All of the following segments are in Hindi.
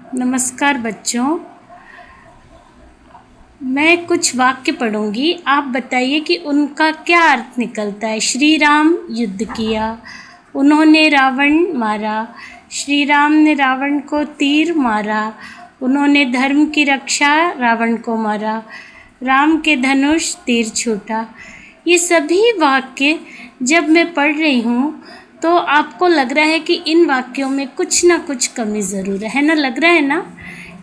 नमस्कार बच्चों, मैं कुछ वाक्य पढ़ूंगी। आप बताइए कि उनका क्या अर्थ निकलता है। श्री राम युद्ध किया, उन्होंने रावण मारा। श्री राम ने रावण को तीर मारा, उन्होंने धर्म की रक्षा रावण को मारा। राम के धनुष तीर छूटा। ये सभी वाक्य जब मैं पढ़ रही हूँ तो आपको लग रहा है कि इन वाक्यों में कुछ ना कुछ कमी ज़रूर है ना। लग रहा है ना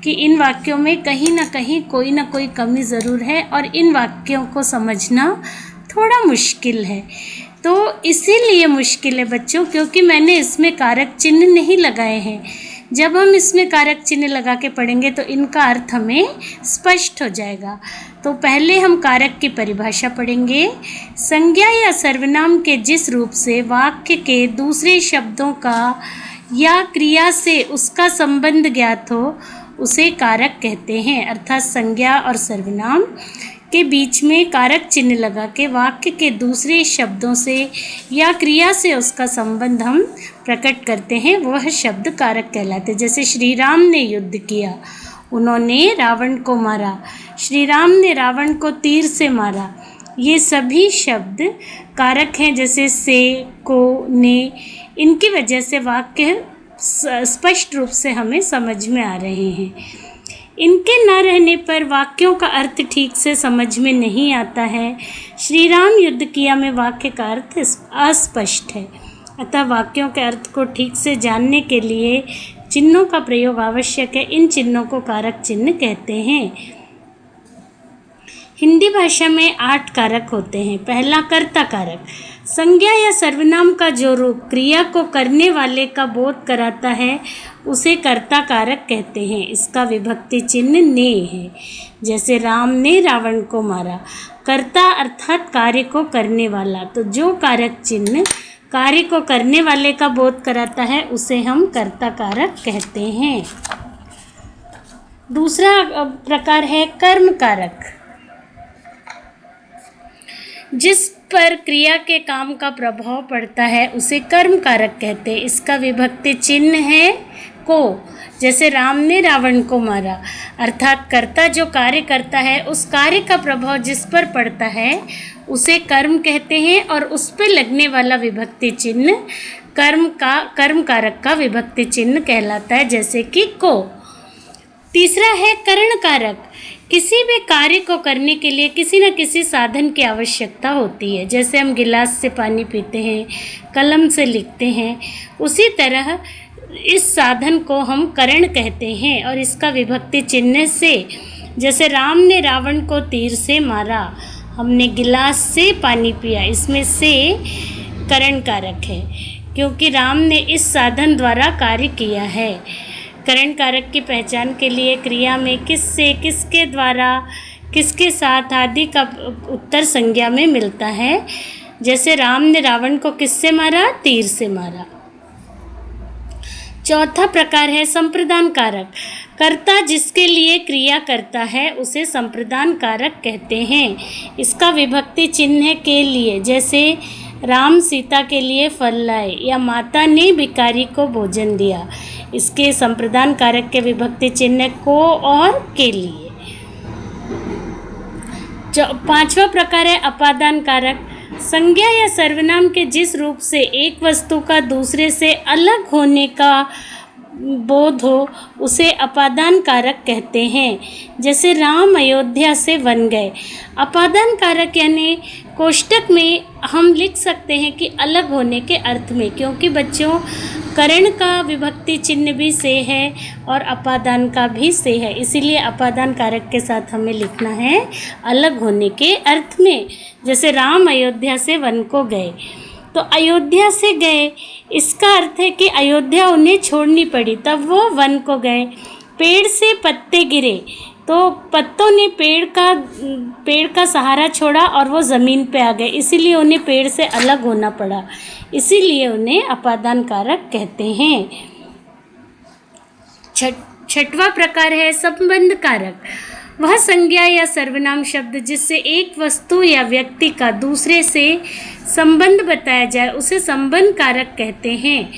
कि इन वाक्यों में कहीं ना कहीं कोई ना कोई कमी ज़रूर है और इन वाक्यों को समझना थोड़ा मुश्किल है। तो इसीलिए मुश्किल है बच्चों, क्योंकि मैंने इसमें कारक चिन्ह नहीं लगाए हैं। जब हम इसमें कारक चिन्ह लगा के पढ़ेंगे तो इनका अर्थ हमें स्पष्ट हो जाएगा। तो पहले हम कारक की परिभाषा पढ़ेंगे। संज्ञा या सर्वनाम के जिस रूप से वाक्य के दूसरे शब्दों का या क्रिया से उसका संबंध ज्ञात हो उसे कारक कहते हैं। अर्थात संज्ञा और सर्वनाम के बीच में कारक चिन्ह लगा के वाक्य के दूसरे शब्दों से या क्रिया से उसका संबंध हम प्रकट करते हैं, वह शब्द कारक कहलाते। जैसे श्री राम ने युद्ध किया, उन्होंने रावण को मारा। श्री राम ने रावण को तीर से मारा। ये सभी शब्द कारक हैं, जैसे से, को, ने। इनकी वजह से वाक्य स्पष्ट रूप से हमें समझ में आ रहे हैं। इनके न रहने पर वाक्यों का अर्थ ठीक से समझ में नहीं आता है। श्री राम युद्ध किया में वाक्य का अर्थ अस्पष्ट है, अतः वाक्यों के अर्थ को ठीक से जानने के लिए चिन्हों का प्रयोग आवश्यक है। इन चिन्हों को कारक चिन्ह कहते हैं। हिंदी भाषा में 8 कारक होते हैं। पहला, कर्ता कारक। संज्ञा या सर्वनाम का जो रूप क्रिया को करने वाले का बोध कराता है उसे कर्ता कारक कहते हैं। इसका विभक्ति चिन्ह ने है। जैसे राम ने रावण को मारा। कर्ता अर्थात कार्य को करने वाला। तो जो कारक चिन्ह कार्य को करने वाले का बोध कराता है उसे हम कर्ता कारक कहते हैं। दूसरा प्रकार है कर्म कारक। जिस पर क्रिया के काम का प्रभाव पड़ता है उसे कर्म कारक कहते हैं। इसका विभक्ति चिन्ह है को। जैसे राम ने रावण को मारा, अर्थात कर्ता जो कार्य करता है उस कार्य का प्रभाव जिस पर पड़ता है उसे कर्म कहते हैं और उस पर लगने वाला विभक्ति चिन्ह कर्म कारक का विभक्ति चिन्ह कहलाता है, जैसे कि को। तीसरा है करण कारक। किसी भी कार्य को करने के लिए किसी न किसी साधन की आवश्यकता होती है। जैसे हम गिलास से पानी पीते हैं, कलम से लिखते हैं, उसी तरह इस साधन को हम करण कहते हैं और इसका विभक्ति चिन्ह से। जैसे राम ने रावण को तीर से मारा, हमने गिलास से पानी पिया, इसमें से करण कारक है क्योंकि राम ने इस साधन द्वारा कार्य किया है। करण कारक की पहचान के लिए क्रिया में किससे, किसके द्वारा, किसके साथ आदि का उत्तर संज्ञा में मिलता है। जैसे राम ने रावण को किससे मारा? तीर से मारा। चौथा प्रकार है संप्रदान कारक। कर्ता जिसके लिए क्रिया करता है उसे संप्रदान कारक कहते हैं। इसका विभक्ति चिन्ह के लिए, जैसे राम सीता के लिए फल लाए या माता ने भिखारी को भोजन दिया। इसके संप्रदान कारक के विभक्ति चिन्ह को और के लिए। पांचवा प्रकार है अपादान कारक। संज्ञा या सर्वनाम के जिस रूप से एक वस्तु का दूसरे से अलग होने का बोध हो उसे अपादान कारक कहते हैं। जैसे राम अयोध्या से वन गए। अपादान कारक यानी कोष्टक में हम लिख सकते हैं कि अलग होने के अर्थ में, क्योंकि बच्चों करण का विभक्ति चिन्ह भी से है और अपादान का भी से है, इसीलिए अपादान कारक के साथ हमें लिखना है अलग होने के अर्थ में। जैसे राम अयोध्या से वन को गए, तो अयोध्या से गए इसका अर्थ है कि अयोध्या उन्हें छोड़नी पड़ी, तब वो वन को गए। पेड़ से पत्ते गिरे, तो पत्तों ने पेड़ का सहारा छोड़ा और वो ज़मीन पे आ गए, इसीलिए उन्हें पेड़ से अलग होना पड़ा, इसीलिए उन्हें अपादान कारक कहते हैं। छठवां प्रकार है संबंध कारक। वह संज्ञा या सर्वनाम शब्द जिससे एक वस्तु या व्यक्ति का दूसरे से संबंध बताया जाए उसे संबंध कारक कहते हैं।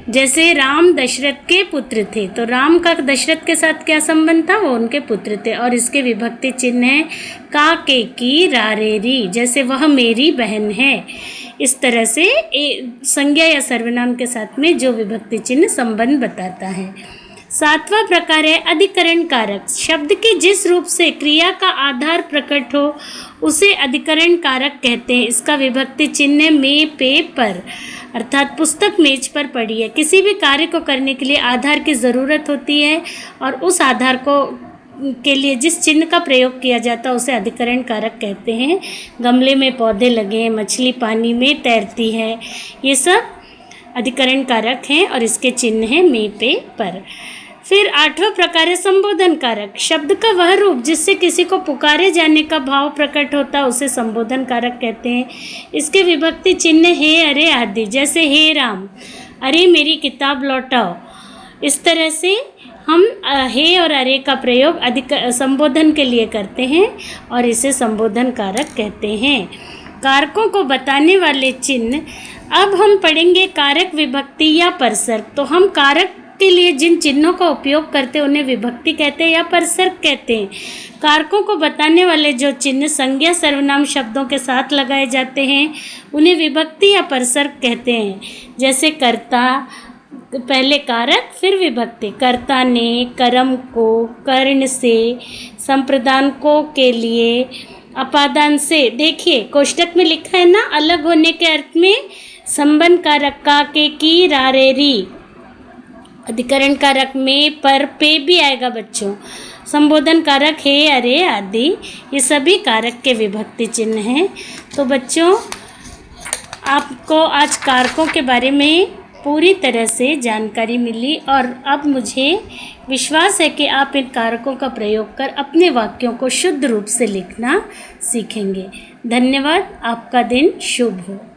जैसे राम दशरथ के पुत्र थे, तो राम का दशरथ के साथ क्या संबंध था, वो उनके पुत्र थे। और इसके विभक्ति चिन्ह है का, के, की, रा, रे, री, जैसे वह मेरी बहन है। इस तरह से संज्ञा या सर्वनाम के साथ में जो विभक्ति चिन्ह संबंध बताता है। 7वां प्रकार है अधिकरण कारक। शब्द के जिस रूप से क्रिया का आधार प्रकट हो उसे अधिकरण कारक कहते हैं। इसका विभक्ति चिन्ह में, पे, पर, अर्थात पुस्तक मेज पर पड़ी है। किसी भी कार्य को करने के लिए आधार की ज़रूरत होती है और उस आधार को के लिए जिस चिन्ह का प्रयोग किया जाता है उसे अधिकरण कारक कहते हैं। गमले में पौधे लगे हैं, मछली पानी में तैरती है, ये सब अधिकरण कारक हैं और इसके चिन्ह हैं में, पे, पर। फिर 8वां प्रकार है संबोधन कारक। शब्द का वह रूप जिससे किसी को पुकारे जाने का भाव प्रकट होता है उसे संबोधन कारक कहते हैं। इसके विभक्ति चिन्ह हे, अरे आदि, जैसे हे राम, अरे मेरी किताब लौटाओ। इस तरह से हम हे और अरे का प्रयोग संबोधन के लिए करते हैं और इसे संबोधन कारक कहते हैं। कारकों को बताने वाले चिन्ह। अब हम पढ़ेंगे कारक, विभक्ति या परसर्ग। तो हम कारक के लिए जिन चिन्हों का उपयोग करते हैं उन्हें विभक्ति कहते हैं या परसर्ग कहते हैं। कारकों को बताने वाले जो चिन्ह संज्ञा सर्वनाम शब्दों के साथ लगाए जाते हैं उन्हें विभक्ति या परसर्ग कहते हैं। जैसे कर्ता, पहले कारक फिर विभक्ति। कर्ता ने, कर्म को, कर्ण से, संप्रदान को, के लिए, अपादान से। देखिए कोष्टक में लिखा है ना, अलग होने के अर्थ में संबंध कारक का, के, की, रा, रे, री। अधिकरण कारक में, पर, पे भी आएगा बच्चों। संबोधन कारक हे, अरे आदि, ये सभी कारक के विभक्ति चिन्ह हैं। तो बच्चों आपको आज कारकों के बारे में पूरी तरह से जानकारी मिली और अब मुझे विश्वास है कि आप इन कारकों का प्रयोग कर अपने वाक्यों को शुद्ध रूप से लिखना सीखेंगे। धन्यवाद। आपका दिन शुभ हो।